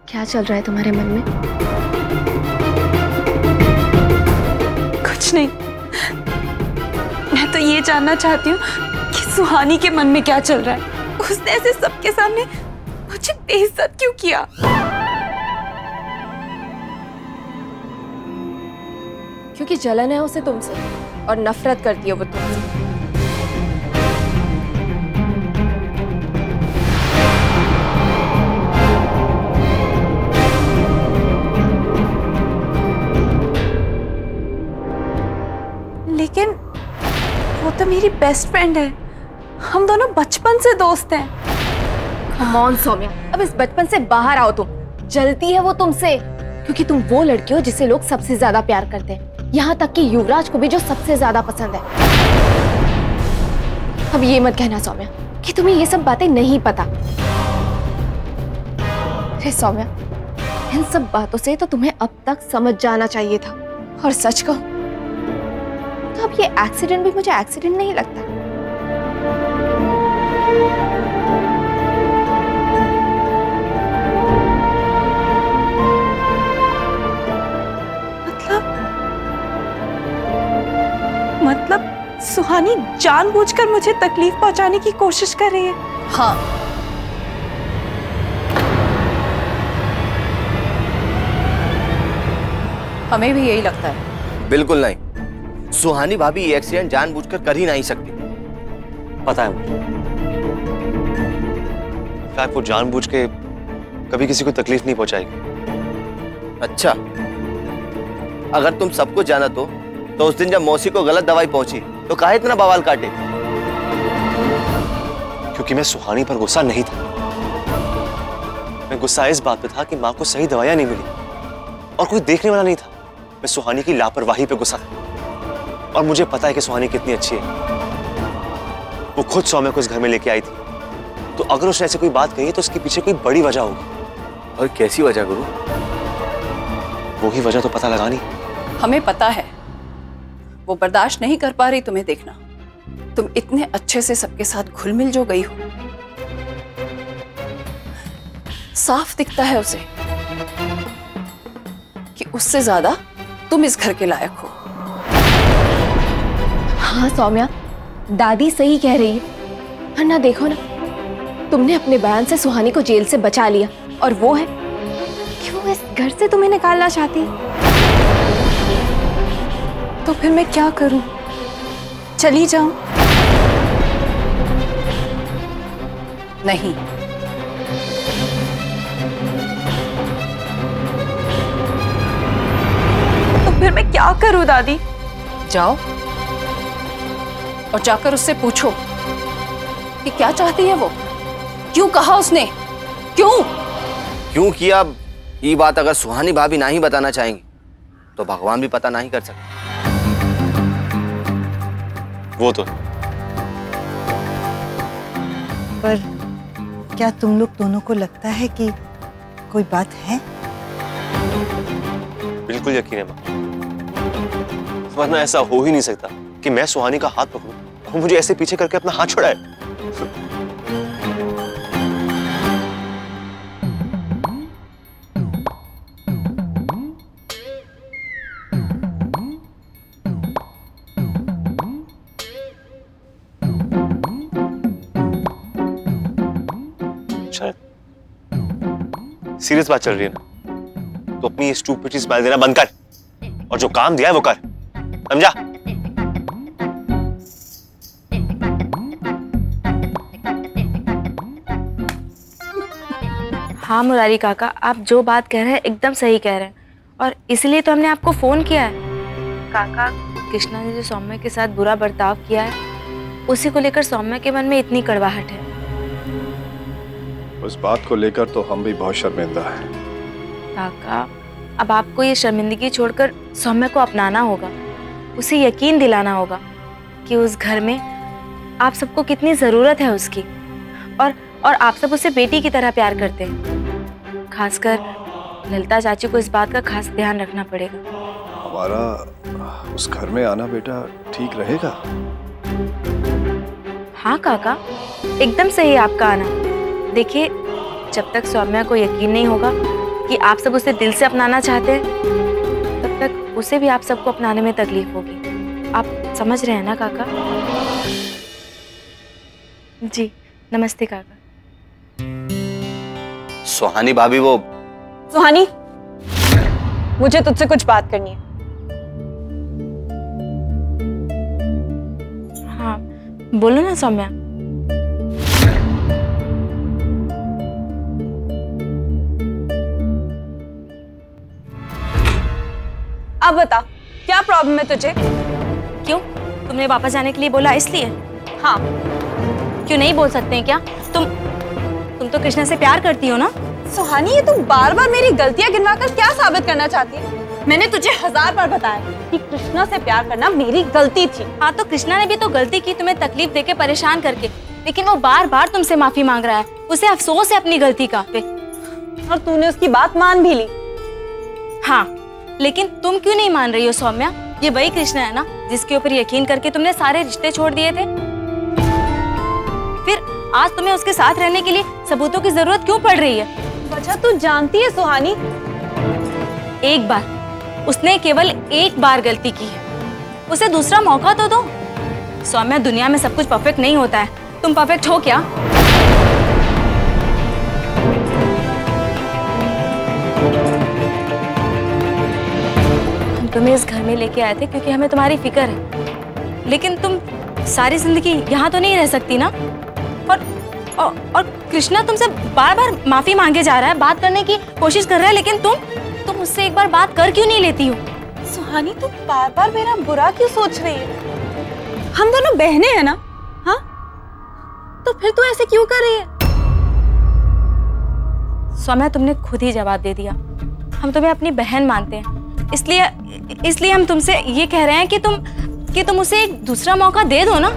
क्या चल रहा है तुम्हारे मन में? कुछ नहीं, मैं तो ये जानना चाहती हूँ कि सुहानी के मन में क्या चल रहा है। उसने ऐसे सबके सामने मुझे बेइज्जत क्यों किया? क्योंकि जलन है उसे तुमसे और नफरत करती है वो तुमसे। लेकिन वो तो मेरी बेस्ट फ्रेंड है, हम दोनों बचपन से दोस्त हैं। कम ऑन सौम्या, अब इस बचपन से बाहर आओ तुम। जलती है वो तुमसे क्योंकि तुम वो लड़की हो जिसे लोग सबसे ज्यादा प्यार करते हैं, यहाँ तक कि युवराज को भी, जो सबसे ज्यादा पसंद है। अब ये मत कहना सौम्या कि तुम्हें ये सब बातें नहीं पता। अरे सौम्या, इन सब बातों से तो तुम्हें अब तक समझ जाना चाहिए था। और सच कहूं तो अब ये एक्सीडेंट भी मुझे एक्सीडेंट नहीं लगता। मतलब सुहानी जानबूझकर मुझे तकलीफ पहुंचाने की कोशिश कर रही है? हाँ, हमें भी यही लगता है। बिल्कुल नहीं, सुहानी भाभी ये एक्सीडेंट जानबूझकर कर ही नहीं सकती। पता है मुझे, शायद वो जानबूझ के कभी किसी को तकलीफ नहीं पहुंचाएगी। अच्छा, अगर तुम सबको जाना तो उस दिन जब मौसी को गलत दवाई पहुंची तो काहे इतना बवाल काटे? क्योंकि मैं सुहानी पर गुस्सा नहीं था। मैं गुस्सा इस बात पे था कि माँ को सही दवाइयां नहीं मिली और कोई देखने वाला नहीं था। मैं सुहानी की लापरवाही पे गुस्सा था। और मुझे पता है कि सुहानी कितनी अच्छी है। वो खुद सौम्या को इस घर में लेके आई थी, तो अगर उसने ऐसे कोई बात कही है तो उसके पीछे कोई बड़ी वजह होगी। और कैसी वजह गुरु? वो ही वजह तो पता लगानी। हमें पता है वो बर्दाश्त नहीं कर पा रही तुम्हें देखना। तुम इतने अच्छे से सबके साथ घुल मिल जो गई हो, साफ दिखता है उसे कि उससे ज्यादा तुम इस घर के लायक हो। हाँ सौम्या, दादी सही कह रही है। वरना देखो ना, तुमने अपने बयान से सुहानी को जेल से बचा लिया, और वो है कि वो इस घर से तुम्हें निकालना चाहती है। तो फिर मैं क्या करूं? चली जाऊं? नहीं, तो फिर मैं क्या करूं दादी? जाओ और जाकर उससे पूछो कि क्या चाहती है वो। क्यों कहा उसने? क्यों किया? ये बात अगर सुहानी भाभी नहीं बताना चाहेंगी तो भगवान भी पता नहीं कर सकते। वो तो पर क्या तुम लोग दोनों को लगता है कि कोई बात है? बिल्कुल यकीन है माँ, वरना ऐसा हो ही नहीं सकता कि मैं सुहानी का हाथ पकड़ूं और मुझे ऐसे पीछे करके अपना हाथ छुड़ाए। शायद सीरियस बात चल रही है ना, तो अपनी स्टूपिड स्माइल देना बंद कर और जो काम दिया है वो कर, समझा? हाँ मुरारी काका, आप जो बात कह रहे हैं एकदम सही कह रहे हैं, और इसलिए तो हमने आपको फोन किया है। काका, कृष्णा ने जो सौम्या के साथ बुरा बर्ताव किया है, उसी को लेकर सौम्या के मन में इतनी कड़वाहट है। उस बात को लेकर तो हम भी बहुत शर्मिंदा हैं। काका, अब आपको ये शर्मिंदगी छोड़कर सौम्या को अपनाना होगा, उसे यकीन दिलाना होगा कि उस घर में आप सबको कितनी जरूरत है उसकी, और आप सब उसे बेटी की तरह प्यार करते हैं। खासकर ललिता चाची को इस बात का खास ध्यान रखना पड़ेगा। हमारा उस घर में आना बेटा ठीक रहेगा? हाँ काका, एकदम सही है आपका आना। देखिए, जब तक सौम्या को यकीन नहीं होगा कि आप सब उसे दिल से अपनाना चाहते हैं, तब तक उसे भी आप सबको अपनाने में तकलीफ होगी। आप समझ रहे हैं ना काका? जी नमस्ते काका। सुहानी भाभी, वो सुहानी, मुझे तुझसे कुछ बात करनी है। हाँ बोलो ना सौम्या। अब बता, क्या प्रॉब्लम है तुझे? क्यों, तुमने वापस जाने के लिए बोला इसलिए? हाँ। क्यों नहीं बोल सकते हैं क्या? तुम तो कृष्णा से प्यार करती हो ना? सुहानी, ये तुम बार बार मेरी गलतियां गिनवाकर क्या साबित करना चाहती है? मैंने तुझे 1000 बार बताया कि कृष्णा से प्यार करना मेरी गलती थी। हाँ तो कृष्णा ने भी तो गलती की, तुम्हें तकलीफ देके परेशान करके, लेकिन वो बार बार तुमसे माफी मांग रहा है। उसे अफसोस है अपनी गलती का पे। और तूने उसकी बात मान भी ली। हाँ, लेकिन तुम क्यों नहीं मान रही हो सौम्या? ये वही कृष्णा है ना जिसके ऊपर यकीन करके तुमने सारे रिश्ते छोड़ दिए थे? फिर आज तुम्हें उसके साथ रहने के लिए सबूतों की जरूरत क्यों पड़ रही है? वजह तू जानती है सुहानी। एक बार, उसने केवल एक बार गलती की है, उसे दूसरा मौका तो दो। सौम्या, दुनिया में सब कुछ परफेक्ट नहीं होता है। तुम परफेक्ट हो क्या? हम तुम्हें इस घर में लेके आए थे क्योंकि हमें तुम्हारी फिक्र है, लेकिन तुम सारी जिंदगी यहाँ तो नहीं रह सकती ना। और कृष्णा तुमसे बार बार माफी मांगे जा रहा है, बात करने की कोशिश कर रहा है, लेकिन तुम मुझसे एक बार बात कर क्यों नहीं लेती हो? सुहानी, तुम बार बार मेरा बुरा क्यों सोच रही है? हम दोनों बहनें हैं ना? हाँ, तो फिर तू ऐसे क्यों कर रही है? सौम्या, तुमने खुद ही जवाब दे दिया। हम तुम्हें अपनी बहन मानते हैं, इसलिए हम तुमसे ये कह रहे हैं कि तुम उसे एक दूसरा मौका दे दो ना।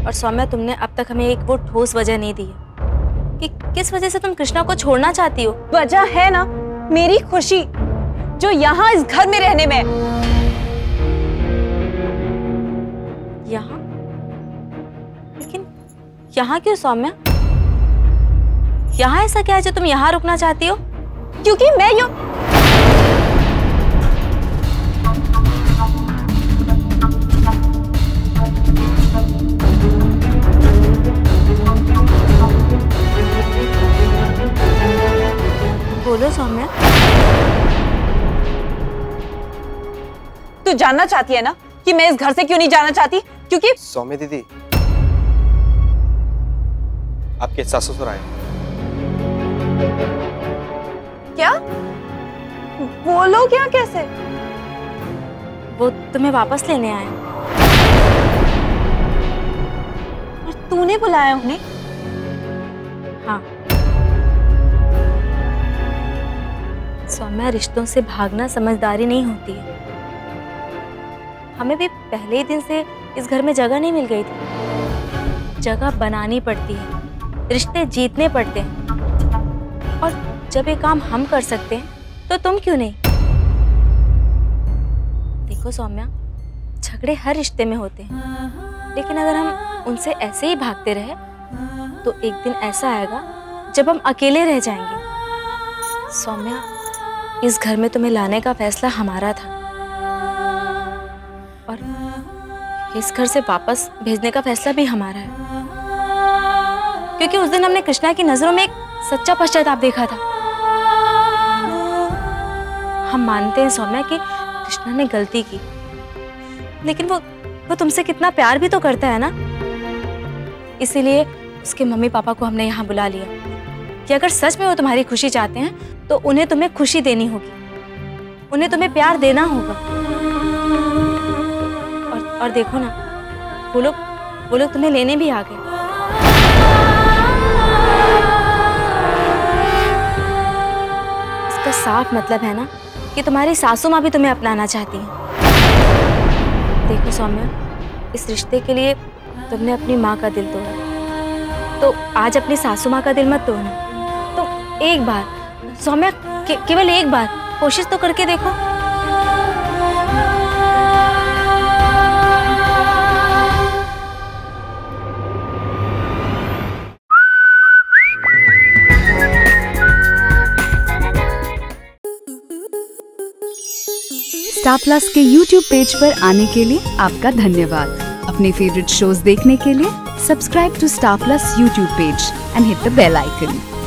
और सौम्या, तुमने अब तक हमें एक वो ठोस वजह नहीं दी है कि किस वजह से तुम कृष्णा को छोड़ना चाहती हो। वजह है ना, मेरी खुशी जो यहाँ इस घर में रहने में। यहाँ? लेकिन यहाँ क्यों सौम्या? यहाँ ऐसा क्या है जो तुम यहाँ रुकना चाहती हो? क्योंकि मैं यूं बोलो सौम्या। तू जानना चाहती है ना कि मैं इस घर से क्यों नहीं जाना चाहती? क्योंकि सौम्या दीदी, आपके सास ससुर आए। क्या बोलो, क्या कैसे? वो तुम्हें वापस लेने आए। और तूने बुलाया उन्हें? हाँ सौम्या, रिश्तों से भागना समझदारी नहीं होती है। हमें भी पहले ही दिन से इस घर में जगह नहीं मिल गई थी। जगह बनानी पड़ती है, रिश्ते जीतने पड़ते हैं। और जब ये काम हम कर सकते हैं तो तुम क्यों नहीं? देखो सौम्या, झगड़े हर रिश्ते में होते हैं, लेकिन अगर हम उनसे ऐसे ही भागते रहे तो एक दिन ऐसा आएगा जब हम अकेले रह जाएंगे। सौम्या, इस घर में तुम्हें लाने का फैसला हमारा था, और इस घर से वापस भेजने का फैसला भी हमारा है, क्योंकि उस दिन हमने कृष्णा की नजरों में एक सच्चा पश्चाताप देखा था। हम मानते हैं सौम्या कि कृष्णा ने गलती की, लेकिन वो तुमसे कितना प्यार भी तो करता है ना। इसीलिए उसके मम्मी पापा को हमने यहाँ बुला लिया कि अगर सच में वो तुम्हारी खुशी चाहते हैं तो उन्हें तुम्हें खुशी देनी होगी, उन्हें तुम्हें प्यार देना होगा। और देखो ना, वो लोग तुम्हें लेने भी आ गए। इसका साफ मतलब है ना कि तुम्हारी सासू माँ भी तुम्हें अपनाना चाहती हैं। देखो सौम्या, इस रिश्ते के लिए तुमने अपनी माँ का दिल तोड़ा, तो आज अपनी सासू माँ का दिल मत तोड़ना। तो एक बार सौम्या, केवल एक बार कोशिश तो करके देखो। स्टार प्लस के YouTube पेज पर आने के लिए आपका धन्यवाद। अपने फेवरेट शोज देखने के लिए subscribe to Star Plus YouTube page and hit the bell icon.